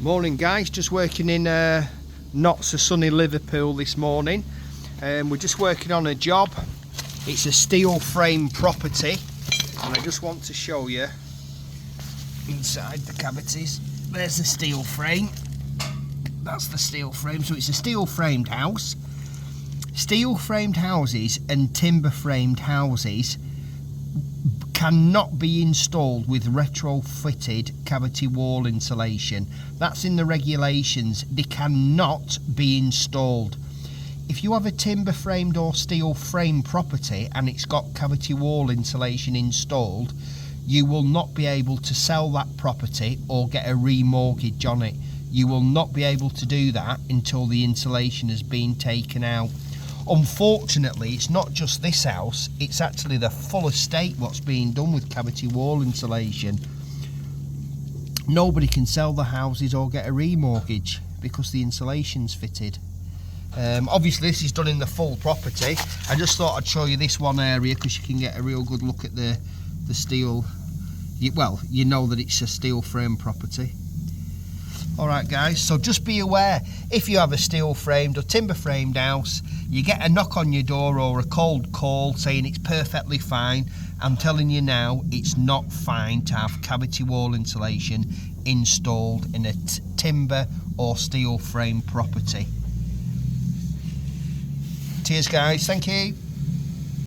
Morning guys, just working in not so sunny Liverpool this morning. We're just working on a job. It's a steel frame property and I just want to show you inside the cavities. There's the steel frame, that's the steel frame. So it's a steel framed house. Steel framed houses and timber framed houses cannot be installed with retrofitted cavity wall insulation. That's in the regulations. They cannot be installed. If you have a timber framed or steel frame property and it's got cavity wall insulation installed, you will not be able to sell that property or get a remortgage on it. You will not be able to do that until the insulation has been taken out. Unfortunately, it's not just this house, it's actually the full estate what's being done with cavity wall insulation. Nobody can sell the houses or get a remortgage because the insulation's fitted. Obviously this is done in the full property. I just thought I'd show you this one area because you can get a real good look at the steel. Well, you know that it's a steel frame property. Alright guys, so just be aware, if you have a steel framed or timber framed house, you get a knock on your door or a cold call saying it's perfectly fine. I'm telling you now, it's not fine to have cavity wall insulation installed in a timber or steel frame property. Cheers guys, thank you.